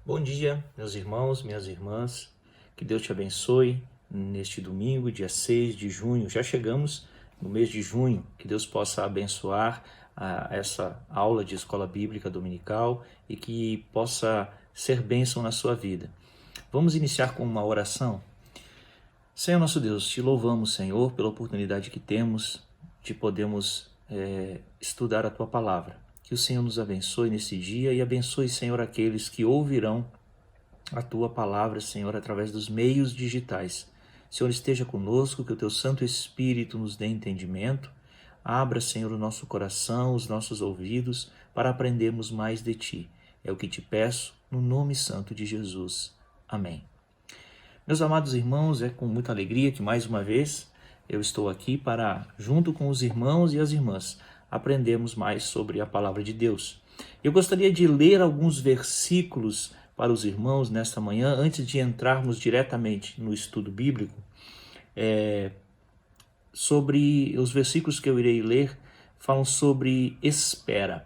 Bom dia, meus irmãos, minhas irmãs. Que Deus te abençoe neste domingo, dia 6 de junho. Já chegamos no mês de junho. Que Deus possa abençoar essa aula de escola bíblica dominical e que possa ser bênção na sua vida. Vamos iniciar com uma oração? Senhor nosso Deus, te louvamos, Senhor, pela oportunidade que temos de podermos estudar a Tua Palavra. Que o Senhor nos abençoe nesse dia e abençoe, Senhor, aqueles que ouvirão a Tua Palavra, Senhor, através dos meios digitais. Senhor, esteja conosco, que o Teu Santo Espírito nos dê entendimento. Abra, Senhor, o nosso coração, os nossos ouvidos, para aprendermos mais de Ti. É o que te peço, no nome santo de Jesus. Amém. Meus amados irmãos, é com muita alegria que mais uma vez eu estou aqui para, junto com os irmãos e as irmãs, aprendermos mais sobre a palavra de Deus. Eu gostaria de ler alguns versículos para os irmãos nesta manhã, antes de entrarmos diretamente no estudo bíblico. Sobre os versículos que eu irei ler, falam sobre espera.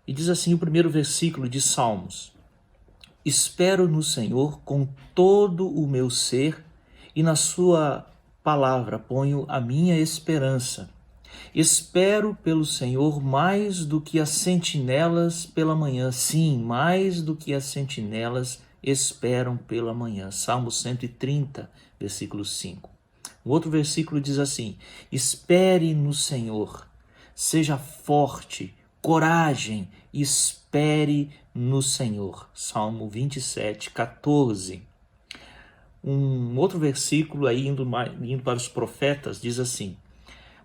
E diz assim o primeiro versículo de Salmos: Espero no Senhor com todo o meu ser, e na sua palavra ponho a minha esperança. Espero pelo Senhor mais do que as sentinelas pela manhã. Sim, mais do que as sentinelas esperam pela manhã. Salmo 130, versículo 5. O outro versículo diz assim: Espere no Senhor, seja forte, coragem, espere no Senhor. Salmo 27, 14. Um outro versículo aí indo para os profetas diz assim: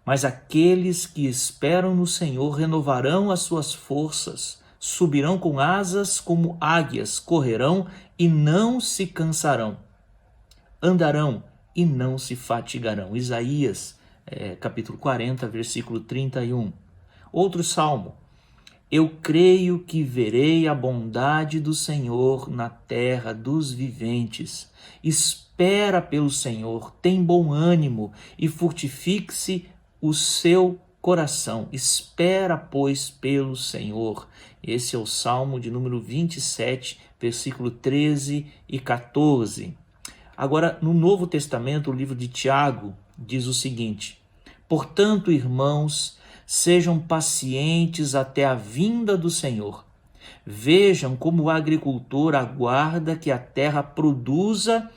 Mas aqueles que esperam no Senhor renovarão as suas forças, subirão com asas como águias, correrão e não se cansarão, andarão e não se fatigarão. Isaías, capítulo 40, versículo 31. Outro salmo: Eu creio que verei a bondade do Senhor na terra dos viventes. Espera pelo Senhor, tem bom ânimo e fortifique-se o seu coração. Espera, pois, pelo Senhor. Esse é o Salmo de número 27, versículo 13 e 14. Agora, no Novo Testamento, o livro de Tiago diz o seguinte: Portanto, irmãos, sejam pacientes até a vinda do Senhor. Vejam como o agricultor aguarda que a terra produza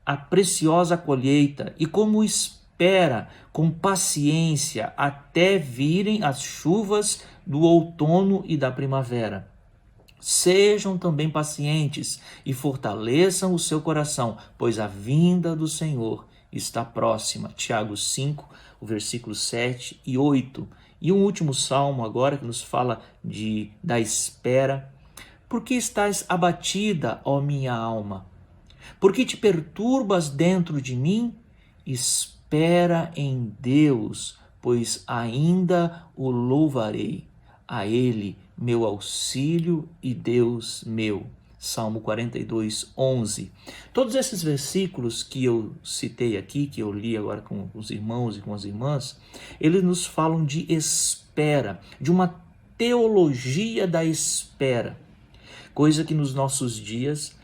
a preciosa colheita e como espera com paciência até virem as chuvas do outono e da primavera. Sejam também pacientes e fortaleçam o seu coração, pois a vinda do Senhor está próxima. Tiago 5, o versículo 7 e 8. E um último salmo agora que nos fala da espera. Por que estás abatida, ó minha alma? Por que te perturbas dentro de mim? Espera em Deus, pois ainda o louvarei. A Ele, meu auxílio e Deus meu. Salmo 42, 11. Todos esses versículos que eu citei aqui, que eu li agora com os irmãos e com as irmãs, eles nos falam de espera, de uma teologia da espera, coisa que nos nossos dias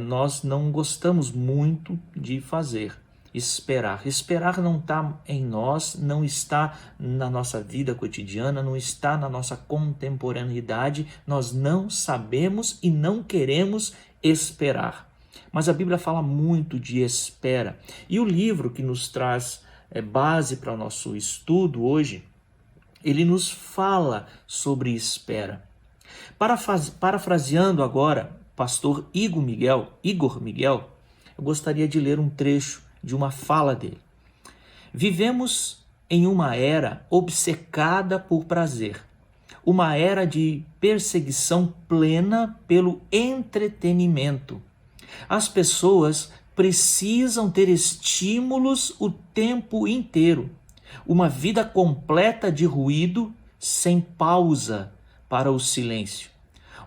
nós não gostamos muito de fazer. Esperar não está em nós, não está na nossa vida cotidiana, não está na nossa contemporaneidade. Nós não sabemos e não queremos esperar. Mas a Bíblia fala muito de espera. E o livro que nos traz base para o nosso estudo hoje, ele nos fala sobre espera. Parafraseando agora pastor Igor Miguel, eu gostaria de ler um trecho de uma fala dele. Vivemos em uma era obcecada por prazer, uma era de perseguição plena pelo entretenimento. As pessoas precisam ter estímulos o tempo inteiro, uma vida completa de ruído sem pausa para o silêncio,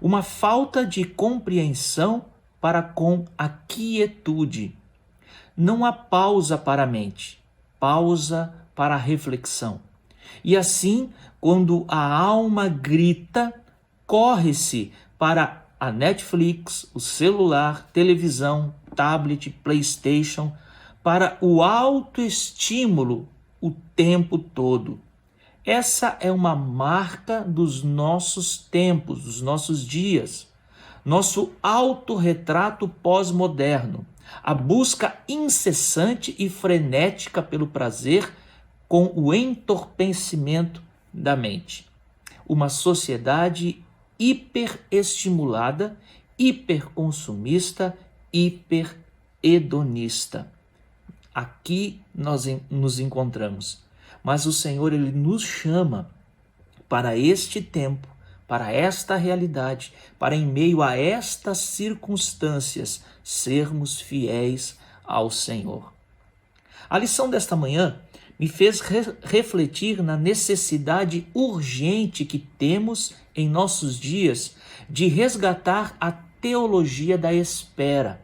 uma falta de compreensão para com a quietude. Não há pausa para a mente, pausa para a reflexão. E assim, quando a alma grita, corre-se para a Netflix, o celular, televisão, tablet, PlayStation, para o autoestímulo o tempo todo. Essa é uma marca dos nossos tempos, dos nossos dias. Nosso autorretrato pós-moderno, a busca incessante e frenética pelo prazer com o entorpecimento da mente. Uma sociedade hiperestimulada, hiperconsumista, hiperhedonista. Aqui nós nos encontramos. Mas o Senhor, Ele nos chama para este tempo, para esta realidade, para em meio a estas circunstâncias, sermos fiéis ao Senhor. A lição desta manhã me fez refletir na necessidade urgente que temos em nossos dias de resgatar a teologia da espera.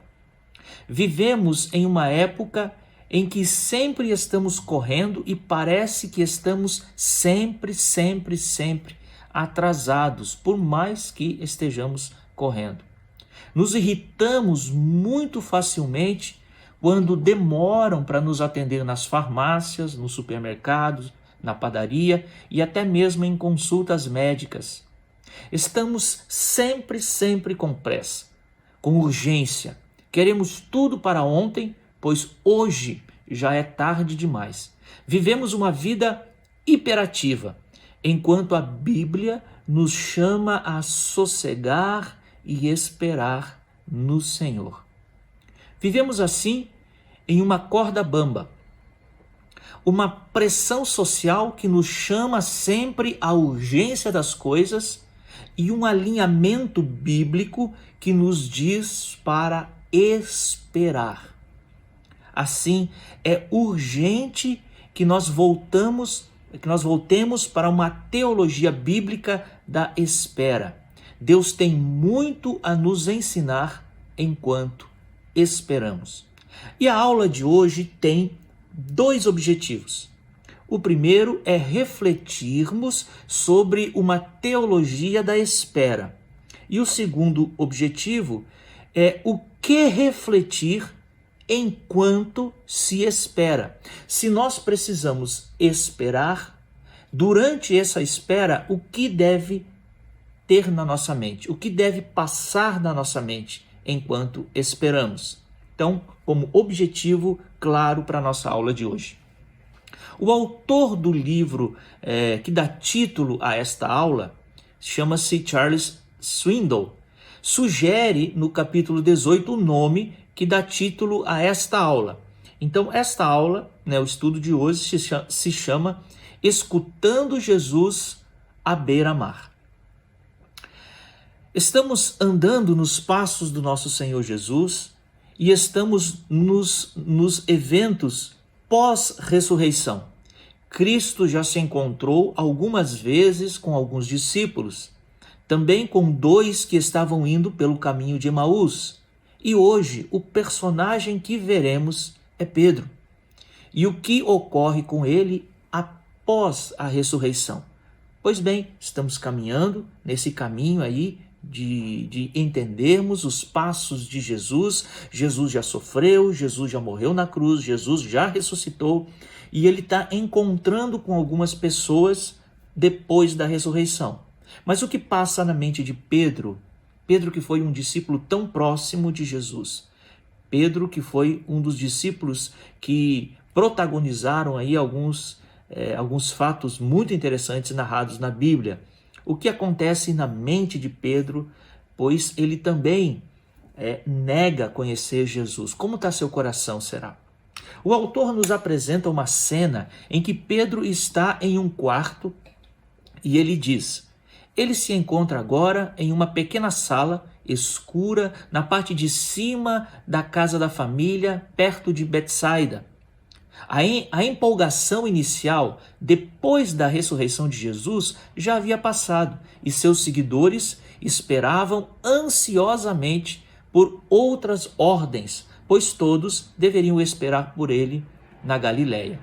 Vivemos em uma época em que sempre estamos correndo e parece que estamos sempre atrasados, por mais que estejamos correndo. Nos irritamos muito facilmente quando demoram para nos atender nas farmácias, nos supermercados, na padaria e até mesmo em consultas médicas. Estamos sempre com pressa, com urgência. Queremos tudo para ontem, pois hoje já é tarde demais. Vivemos uma vida hiperativa, enquanto a Bíblia nos chama a sossegar e esperar no Senhor. Vivemos assim em uma corda bamba, uma pressão social que nos chama sempre à urgência das coisas e um alinhamento bíblico que nos diz para esperar. Assim, é urgente que nós voltemos que nós voltemos para uma teologia bíblica da espera. Deus tem muito a nos ensinar enquanto esperamos. E a aula de hoje tem dois objetivos. O primeiro é refletirmos sobre uma teologia da espera. E o segundo objetivo é o que refletir enquanto se espera. Se nós precisamos esperar, durante essa espera, o que deve ter na nossa mente? O que deve passar na nossa mente enquanto esperamos? Então, como objetivo claro para a nossa aula de hoje. O autor do livro que dá título a esta aula chama-se Charles Swindoll. Sugere no capítulo 18 o nome que dá título a esta aula. Então, esta aula, o estudo de hoje se chama Escutando Jesus à beira-mar. Estamos andando nos passos do nosso Senhor Jesus e estamos nos eventos pós-ressurreição. Cristo já se encontrou algumas vezes com alguns discípulos, também com dois que estavam indo pelo caminho de Emaús. E hoje o personagem que veremos é Pedro. E o que ocorre com ele após a ressurreição? Pois bem, estamos caminhando nesse caminho aí de entendermos os passos de Jesus. Jesus já sofreu, Jesus já morreu na cruz, Jesus já ressuscitou e ele está encontrando com algumas pessoas depois da ressurreição. Mas o que passa na mente de Pedro? Pedro que foi um discípulo tão próximo de Jesus. Pedro que foi um dos discípulos que protagonizaram aí alguns fatos muito interessantes narrados na Bíblia. O que acontece na mente de Pedro, pois ele também nega conhecer Jesus. Como está seu coração, será? O autor nos apresenta uma cena em que Pedro está em um quarto e ele diz: ele se encontra agora em uma pequena sala escura na parte de cima da casa da família, perto de Betsaida. A empolgação inicial, depois da ressurreição de Jesus, já havia passado e seus seguidores esperavam ansiosamente por outras ordens, pois todos deveriam esperar por ele na Galileia.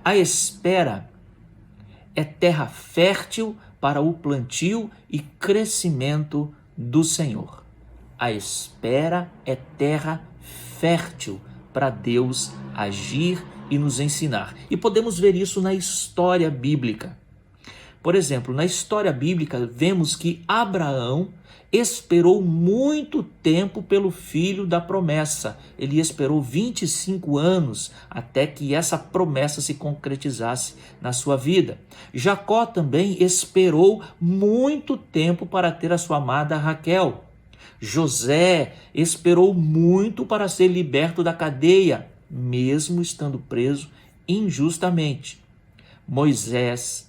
A espera é terra fértil para o plantio e crescimento do Senhor. A espera é terra fértil para Deus agir e nos ensinar. E podemos ver isso na história bíblica. Por exemplo, na história bíblica, vemos que Abraão esperou muito tempo pelo filho da promessa. Ele esperou 25 anos até que essa promessa se concretizasse na sua vida. Jacó também esperou muito tempo para ter a sua amada Raquel. José esperou muito para ser liberto da cadeia, mesmo estando preso injustamente. Moisés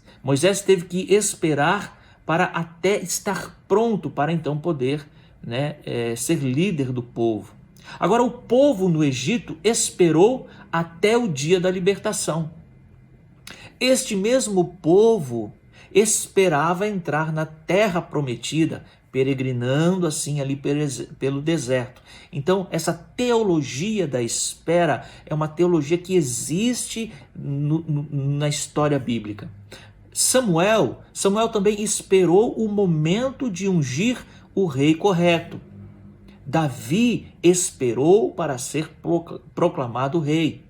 teve que esperar para até estar pronto para então poder ser líder do povo. Agora, o povo no Egito esperou até o dia da libertação. Este mesmo povo esperava entrar na terra prometida, peregrinando assim ali pelo deserto. Então, essa teologia da espera é uma teologia que existe na história bíblica. Samuel também esperou o momento de ungir o rei correto. Davi esperou para ser proclamado rei.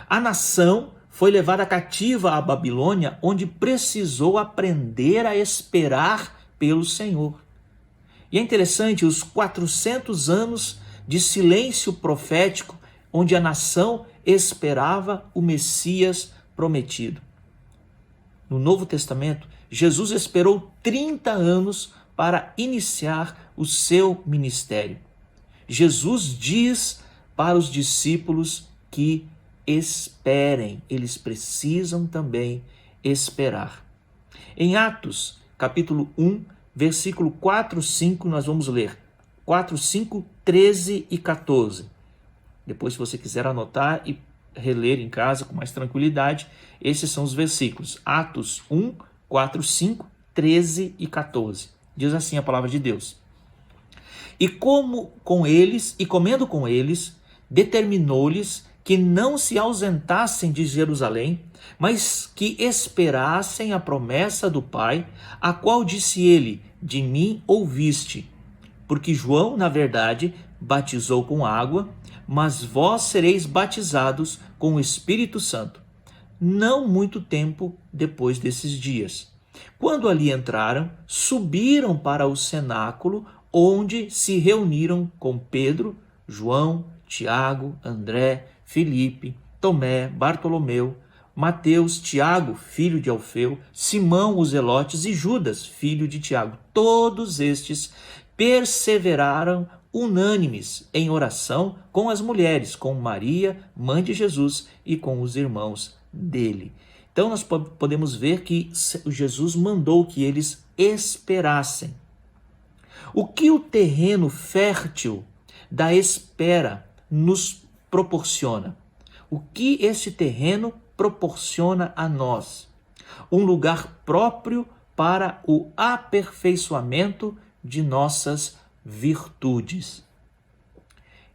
A nação foi levada cativa à Babilônia, onde precisou aprender a esperar pelo Senhor. E é interessante os 400 anos de silêncio profético, onde a nação esperava o Messias prometido. No Novo Testamento, Jesus esperou 30 anos para iniciar o seu ministério. Jesus diz para os discípulos que esperem, eles precisam também esperar. Em Atos, capítulo 1, versículo 4, 5, nós vamos ler 4, 5, 13 e 14. Depois, se você quiser anotar e reler em casa com mais tranquilidade, esses são os versículos. Atos 1, 4, 5, 13 e 14. Diz assim a palavra de Deus. E comendo com eles, determinou-lhes que não se ausentassem de Jerusalém, mas que esperassem a promessa do Pai, a qual disse ele: de mim ouviste. Porque João, na verdade, batizou com água, mas vós sereis batizados com o Espírito Santo, não muito tempo depois desses dias. Quando ali entraram, subiram para o cenáculo, onde se reuniram com Pedro, João, Tiago, André, Filipe, Tomé, Bartolomeu, Mateus, Tiago, filho de Alfeu, Simão, os Zelotes e Judas, filho de Tiago. Todos estes perseveraram unânimes em oração com as mulheres, com Maria, mãe de Jesus, e com os irmãos dele. Então nós podemos ver que Jesus mandou que eles esperassem. O que o terreno fértil da espera nos proporciona? O que esse terreno proporciona a nós? Um lugar próprio para o aperfeiçoamento de nossas virtudes.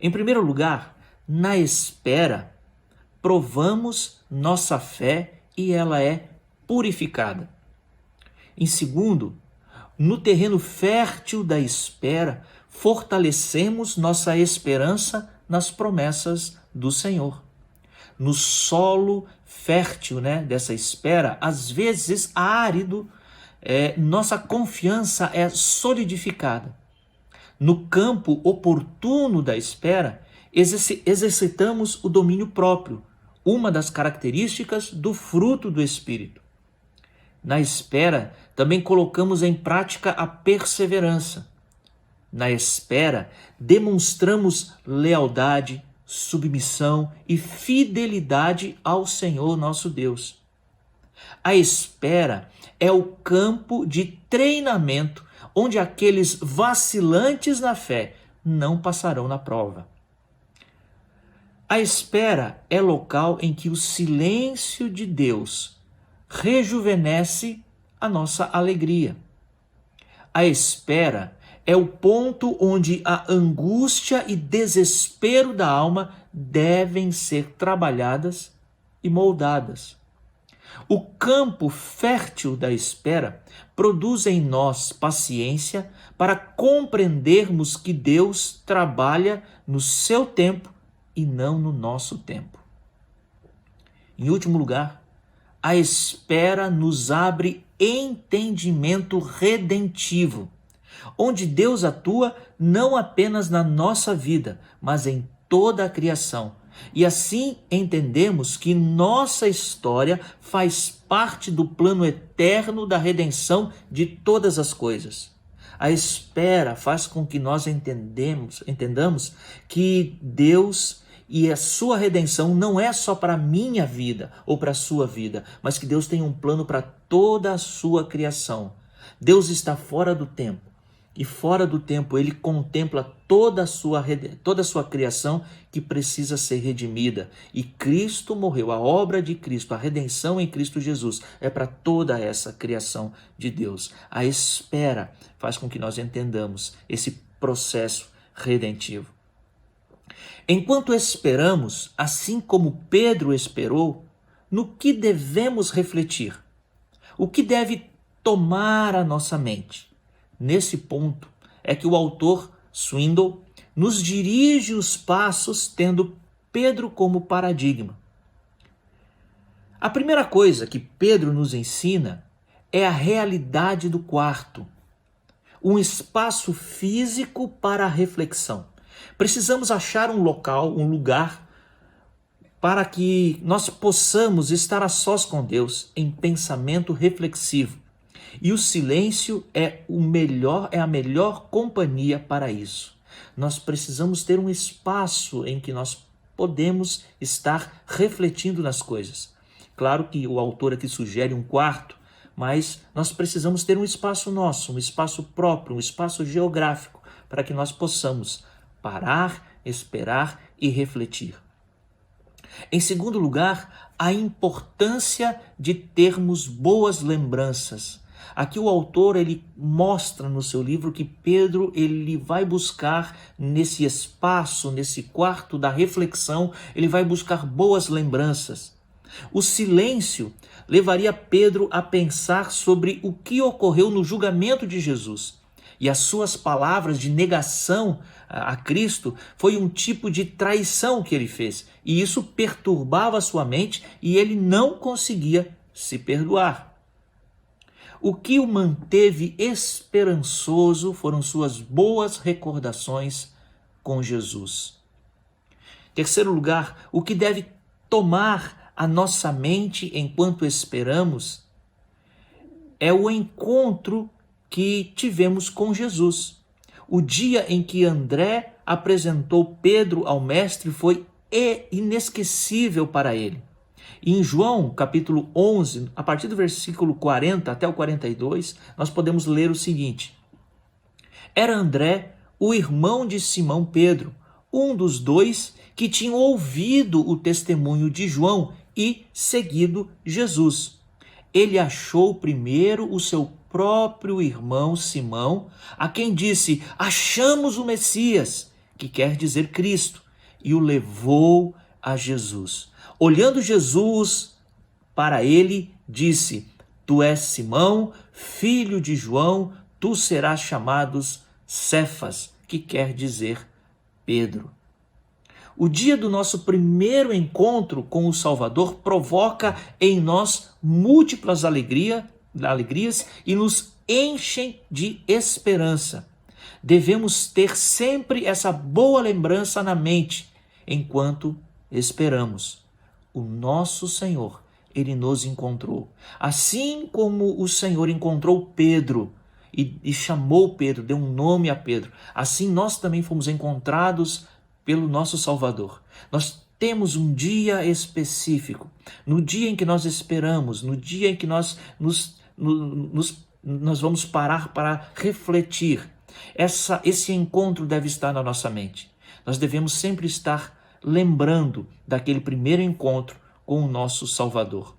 Em primeiro lugar, na espera, provamos nossa fé e ela é purificada. Em segundo, no terreno fértil da espera, fortalecemos nossa esperança nas promessas do Senhor. No solo fértil dessa espera, às vezes árido, nossa confiança é solidificada. No campo oportuno da espera, exercitamos o domínio próprio, uma das características do fruto do Espírito. Na espera, também colocamos em prática a perseverança. Na espera, demonstramos lealdade, submissão e fidelidade ao Senhor nosso Deus. A espera é o campo de treinamento onde aqueles vacilantes na fé não passarão na prova. A espera é local em que o silêncio de Deus rejuvenesce a nossa alegria. A espera é o ponto onde a angústia e desespero da alma devem ser trabalhadas e moldadas. O campo fértil da espera produz em nós paciência para compreendermos que Deus trabalha no seu tempo e não no nosso tempo. Em último lugar, a espera nos abre entendimento redentivo, onde Deus atua não apenas na nossa vida, mas em toda a criação. E assim entendemos que nossa história faz parte do plano eterno da redenção de todas as coisas. A espera faz com que nós entendamos que Deus e a sua redenção não é só para a minha vida ou para a sua vida, mas que Deus tem um plano para toda a sua criação. Deus está fora do tempo. E fora do tempo ele contempla toda a sua criação que precisa ser redimida. E Cristo morreu, a obra de Cristo, a redenção em Cristo Jesus é para toda essa criação de Deus. A espera faz com que nós entendamos esse processo redentivo. Enquanto esperamos, assim como Pedro esperou, no que devemos refletir? O que deve tomar a nossa mente? Nesse ponto é que o autor Swindoll nos dirige os passos tendo Pedro como paradigma. A primeira coisa que Pedro nos ensina é a realidade do quarto, um espaço físico para a reflexão. Precisamos achar um local, um lugar, para que nós possamos estar a sós com Deus em pensamento reflexivo. E o silêncio é a melhor companhia para isso. Nós precisamos ter um espaço em que nós podemos estar refletindo nas coisas. Claro que o autor aqui sugere um quarto, mas nós precisamos ter um espaço nosso, um espaço próprio, um espaço geográfico, para que nós possamos parar, esperar e refletir. Em segundo lugar, a importância de termos boas lembranças. Aqui o autor ele mostra no seu livro que Pedro ele vai buscar nesse espaço, nesse quarto da reflexão, ele vai buscar boas lembranças. O silêncio levaria Pedro a pensar sobre o que ocorreu no julgamento de Jesus. E as suas palavras de negação a Cristo foi um tipo de traição que ele fez. E isso perturbava a sua mente e ele não conseguia se perdoar. O que o manteve esperançoso foram suas boas recordações com Jesus. Terceiro lugar, o que deve tomar a nossa mente enquanto esperamos é o encontro que tivemos com Jesus. O dia em que André apresentou Pedro ao mestre foi inesquecível para ele. E em João, capítulo 11, a partir do versículo 40 até o 42, nós podemos ler o seguinte: Era André, o irmão de Simão Pedro, um dos dois que tinham ouvido o testemunho de João e seguido Jesus. Ele achou primeiro o seu próprio irmão Simão, a quem disse: achamos o Messias, que quer dizer Cristo, e o levou a Jesus. Olhando Jesus para ele, disse: Tu és Simão, filho de João, tu serás chamado Cefas, que quer dizer Pedro. O dia do nosso primeiro encontro com o Salvador provoca em nós múltiplas alegrias e nos enchem de esperança. Devemos ter sempre essa boa lembrança na mente enquanto esperamos. O nosso Senhor, ele nos encontrou. Assim como o Senhor encontrou Pedro e chamou Pedro, deu um nome a Pedro, assim nós também fomos encontrados pelo nosso Salvador. Nós temos um dia específico, no dia em que nós esperamos, no dia em que nós vamos parar para refletir. Esse encontro deve estar na nossa mente. Nós devemos sempre estar lembrando daquele primeiro encontro com o nosso Salvador.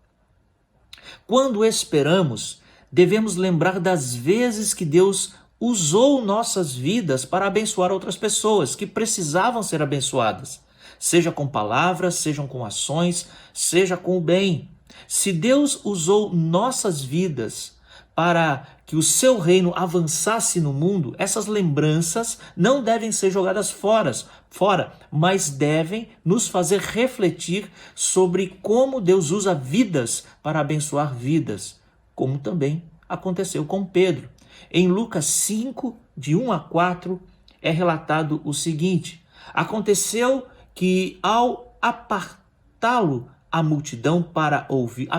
Quando esperamos, devemos lembrar das vezes que Deus usou nossas vidas para abençoar outras pessoas que precisavam ser abençoadas, seja com palavras, sejam com ações, seja com o bem. Se Deus usou nossas vidas para que o seu reino avançasse no mundo, essas lembranças não devem ser jogadas fora, mas devem nos fazer refletir sobre como Deus usa vidas para abençoar vidas, como também aconteceu com Pedro. Em Lucas 5, de 1 a 4, é relatado o seguinte: aconteceu que ao apartá-lo a multidão para ouvir,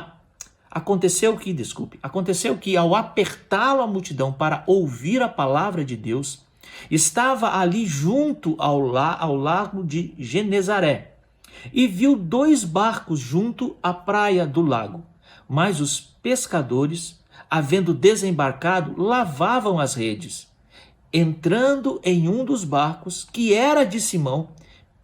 Aconteceu que ao apertá-lo a multidão para ouvir a palavra de Deus, estava ali junto ao lago de Genezaré, e viu 2 barcos junto à praia do lago. Mas os pescadores, havendo desembarcado, lavavam as redes. Entrando em um dos barcos, que era de Simão,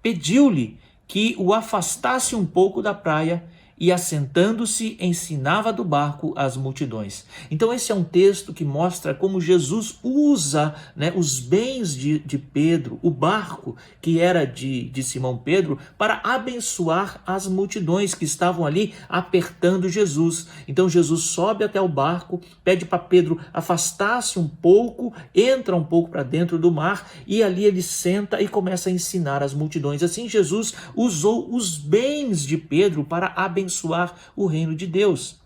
pediu-lhe que o afastasse um pouco da praia, e assentando-se ensinava do barco as multidões. Então esse é um texto que mostra como Jesus usa, os bens de Pedro, o barco que era de Simão Pedro, para abençoar as multidões que estavam ali apertando Jesus. Então Jesus sobe até o barco, pede para Pedro afastar-se um pouco, entra um pouco para dentro do mar, e ali ele senta e começa a ensinar as multidões. Assim Jesus usou os bens de Pedro para abençoar o reino de Deus.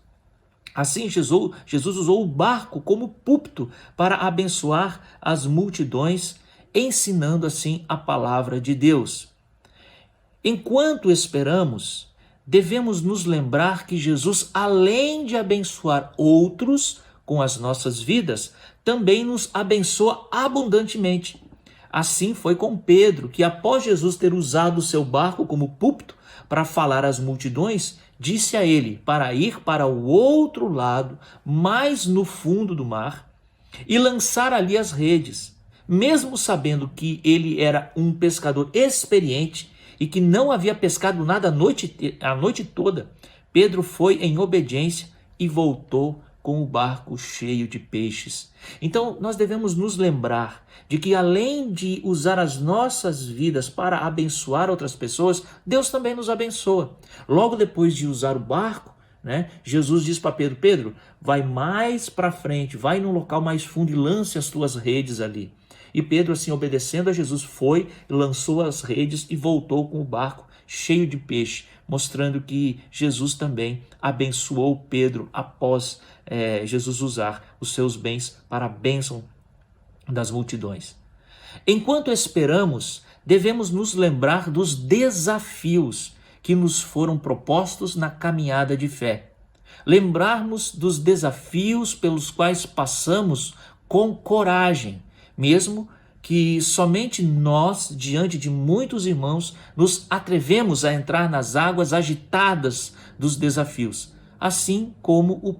Assim, Jesus usou o barco como púlpito para abençoar as multidões, ensinando assim a palavra de Deus. Enquanto esperamos, devemos nos lembrar que Jesus, além de abençoar outros com as nossas vidas, também nos abençoa abundantemente. Assim foi com Pedro, que após Jesus ter usado o seu barco como púlpito para falar às multidões, disse a ele para ir para o outro lado, mais no fundo do mar, e lançar ali as redes. Mesmo sabendo que ele era um pescador experiente e que não havia pescado nada a noite toda, Pedro foi em obediência e voltou com o barco cheio de peixes. Então, nós devemos nos lembrar de que, além de usar as nossas vidas para abençoar outras pessoas, Deus também nos abençoa. Logo depois de usar o barco, Jesus diz para Pedro: Pedro, vai mais para frente, vai num local mais fundo e lance as tuas redes ali. E Pedro, assim, obedecendo a Jesus, foi, lançou as redes e voltou com o barco cheio de peixe, mostrando que Jesus também abençoou Pedro após Jesus usar os seus bens para a bênção das multidões. Enquanto esperamos, devemos nos lembrar dos desafios que nos foram propostos na caminhada de fé. Lembrarmos dos desafios pelos quais passamos com coragem, mesmo que somente nós, diante de muitos irmãos, nos atrevemos a entrar nas águas agitadas dos desafios, assim como o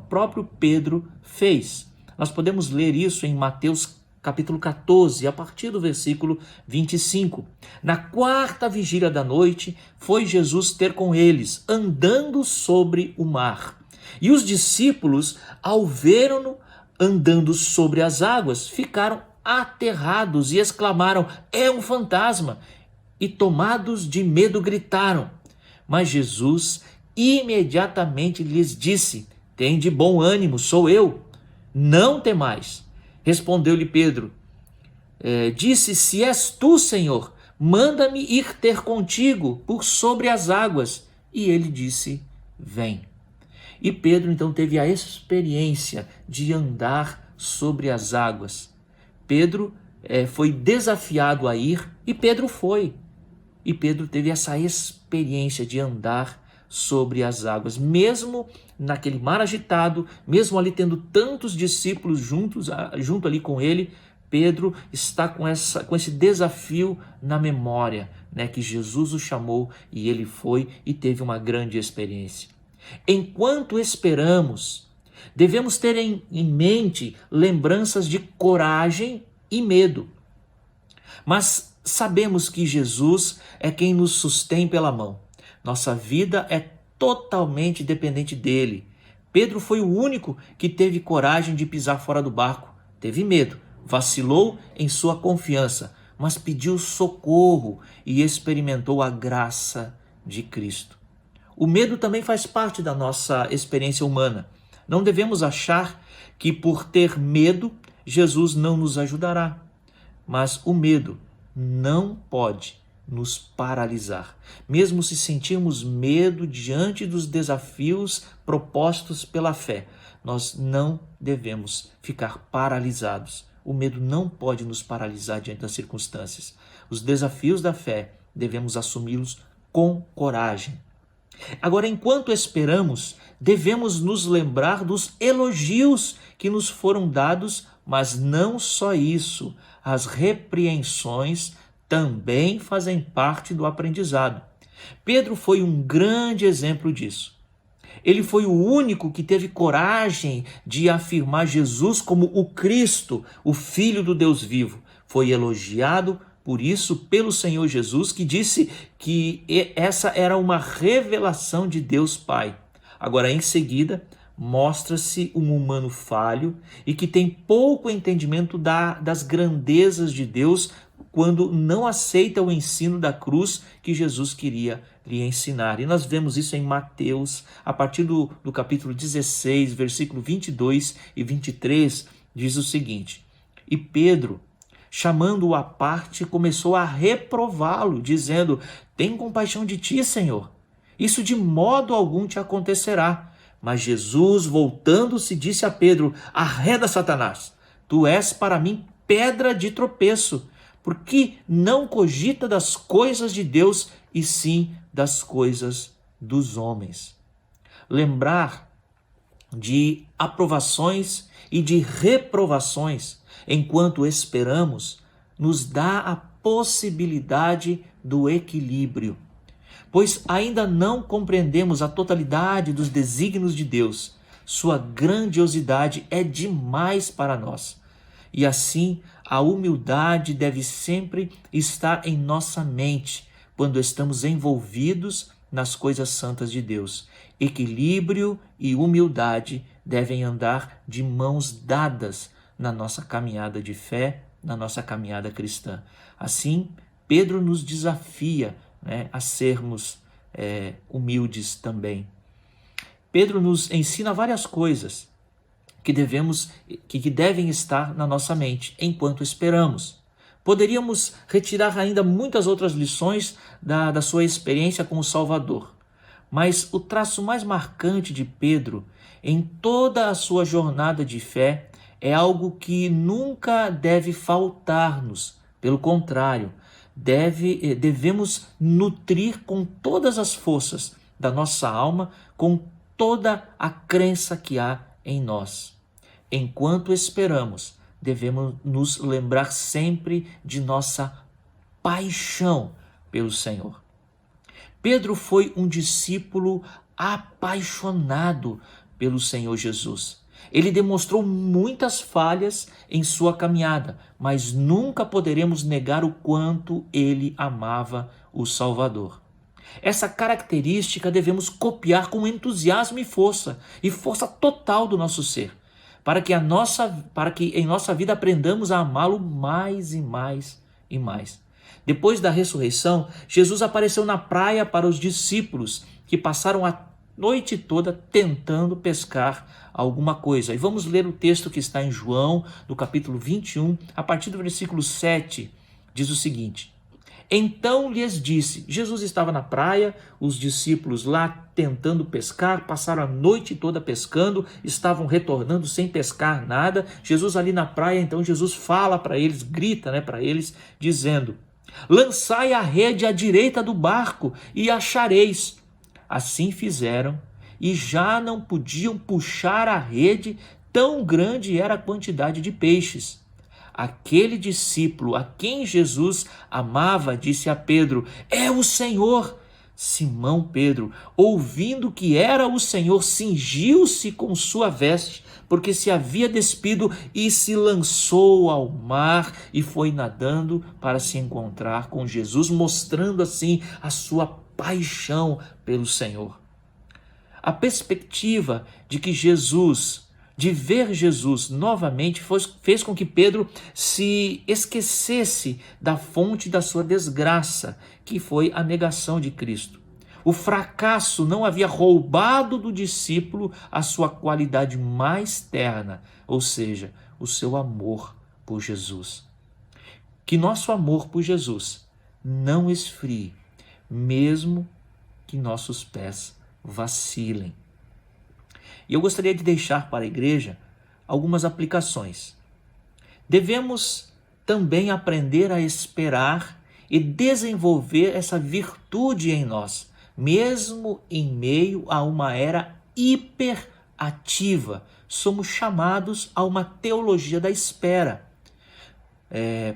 próprio Pedro fez. Nós podemos ler isso em Mateus capítulo 14, a partir do versículo 25. Na 4ª vigília da noite, foi Jesus ter com eles, andando sobre o mar. E os discípulos, ao vê-lo andando sobre as águas, ficaram aterrados e exclamaram: é um fantasma! E tomados de medo gritaram. Mas Jesus imediatamente lhes disse: tende bom ânimo, sou eu, não temais. Respondeu-lhe Pedro, disse: se és tu, Senhor, manda-me ir ter contigo por sobre as águas. E ele disse: vem. E Pedro então teve a experiência de andar sobre as águas. Pedro foi desafiado a ir e Pedro foi. E Pedro teve essa experiência de andar sobre as águas, mesmo naquele mar agitado, mesmo ali tendo tantos discípulos junto ali com ele. Pedro está com esse desafio na memória, que Jesus o chamou e ele foi e teve uma grande experiência. Enquanto esperamos, devemos ter em mente lembranças de coragem e medo. Mas sabemos que Jesus é quem nos sustém pela mão. Nossa vida é totalmente dependente dele. Pedro foi o único que teve coragem de pisar fora do barco. Teve medo, vacilou em sua confiança, mas pediu socorro e experimentou a graça de Cristo. O medo também faz parte da nossa experiência humana. Não devemos achar que por ter medo, Jesus não nos ajudará. Mas o medo não pode nos paralisar. Mesmo se sentirmos medo diante dos desafios propostos pela fé, nós não devemos ficar paralisados. O medo não pode nos paralisar diante das circunstâncias. Os desafios da fé devemos assumi-los com coragem. Agora, enquanto esperamos, devemos nos lembrar dos elogios que nos foram dados, mas não só isso, as repreensões também fazem parte do aprendizado. Pedro foi um grande exemplo disso. Ele foi o único que teve coragem de afirmar Jesus como o Cristo, o Filho do Deus vivo. Foi elogiado por isso pelo Senhor Jesus, que disse que essa era uma revelação de Deus Pai. Agora, em seguida, mostra-se um humano falho e que tem pouco entendimento das grandezas de Deus quando não aceita o ensino da cruz que Jesus queria lhe ensinar. E nós vemos isso em Mateus, a partir do capítulo 16, versículo 22 e 23, diz o seguinte: E Pedro, chamando-o à parte, começou a reprová-lo, dizendo: Tem compaixão de ti, Senhor. Isso de modo algum te acontecerá. Mas Jesus, voltando-se, disse a Pedro: Arreda, Satanás, tu és para mim pedra de tropeço, porque não cogita das coisas de Deus, e sim das coisas dos homens. Lembrar de aprovações e de reprovações enquanto esperamos, nos dá a possibilidade do equilíbrio, pois ainda não compreendemos a totalidade dos desígnios de Deus. Sua grandiosidade é demais para nós. E assim, a humildade deve sempre estar em nossa mente quando estamos envolvidos nas coisas santas de Deus. Equilíbrio e humildade devem andar de mãos dadas na nossa caminhada de fé, na nossa caminhada cristã. Assim, Pedro nos desafia, a sermos humildes também. Pedro nos ensina várias coisas que devem estar na nossa mente enquanto esperamos. Poderíamos retirar ainda muitas outras lições da sua experiência com o Salvador, mas o traço mais marcante de Pedro em toda a sua jornada de fé é algo que nunca deve faltar-nos. Pelo contrário, devemos nutrir com todas as forças da nossa alma, com toda a crença que há em nós. Enquanto esperamos, devemos nos lembrar sempre de nossa paixão pelo Senhor. Pedro foi um discípulo apaixonado pelo Senhor Jesus. Ele demonstrou muitas falhas em sua caminhada, mas nunca poderemos negar o quanto ele amava o Salvador. Essa característica devemos copiar com entusiasmo e força total do nosso ser, para que em nossa vida aprendamos a amá-lo mais e mais e mais. Depois da ressurreição, Jesus apareceu na praia para os discípulos, que passaram a noite toda tentando pescar alguma coisa. E vamos ler o texto que está em João, no capítulo 21, a partir do versículo 7, diz o seguinte: Então lhes disse, Jesus estava na praia, os discípulos lá tentando pescar, passaram a noite toda pescando, estavam retornando sem pescar nada. Jesus ali na praia, então Jesus fala para eles, grita para eles, dizendo: Lançai a rede à direita do barco e achareis. Assim fizeram, e já não podiam puxar a rede, tão grande era a quantidade de peixes. Aquele discípulo a quem Jesus amava disse a Pedro: É o Senhor. Simão Pedro, ouvindo que era o Senhor, cingiu-se com sua veste, porque se havia despido, e se lançou ao mar e foi nadando para se encontrar com Jesus, mostrando assim a sua paixão pelo Senhor. A perspectiva de ver Jesus novamente fez com que Pedro se esquecesse da fonte da sua desgraça, que foi a negação de Cristo. O fracasso não havia roubado do discípulo a sua qualidade mais terna, ou seja, o seu amor por Jesus. Que nosso amor por Jesus não esfrie, mesmo que nossos pés vacilem. E eu gostaria de deixar para a igreja algumas aplicações. Devemos também aprender a esperar e desenvolver essa virtude em nós, mesmo em meio a uma era hiperativa. Somos chamados a uma teologia da espera,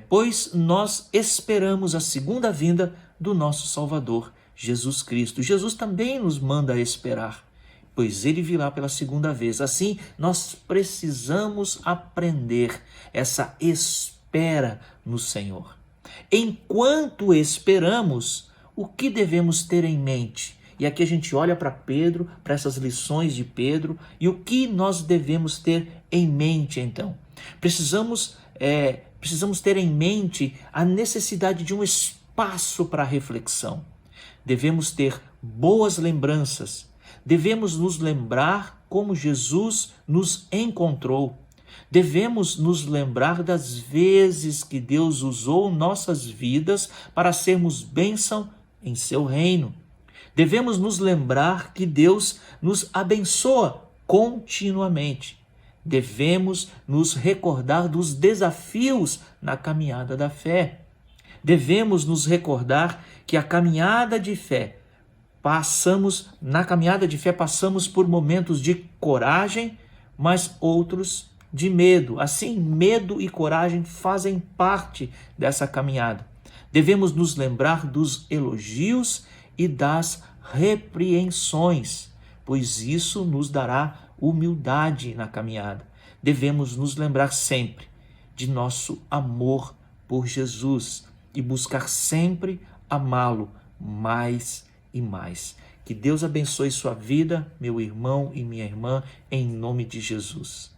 pois nós esperamos a segunda vinda do nosso Salvador, Jesus Cristo. Jesus também nos manda esperar, pois ele virá pela segunda vez. Assim, nós precisamos aprender essa espera no Senhor. Enquanto esperamos, o que devemos ter em mente? E aqui a gente olha para Pedro, para essas lições de Pedro, e o que nós devemos ter em mente então? Precisamos ter em mente a necessidade de um espaço para reflexão. Devemos ter boas lembranças. Devemos nos lembrar como Jesus nos encontrou. Devemos nos lembrar das vezes que Deus usou nossas vidas para sermos bênção em seu reino. Devemos nos lembrar que Deus nos abençoa continuamente. Devemos nos recordar dos desafios na caminhada da fé. Devemos nos recordar que na caminhada de fé passamos por momentos de coragem, mas outros de medo. Assim, medo e coragem fazem parte dessa caminhada. Devemos nos lembrar dos elogios e das repreensões, pois isso nos dará humildade na caminhada. Devemos nos lembrar sempre de nosso amor por Jesus e buscar sempre amá-lo mais e mais. Que Deus abençoe sua vida, meu irmão e minha irmã, em nome de Jesus.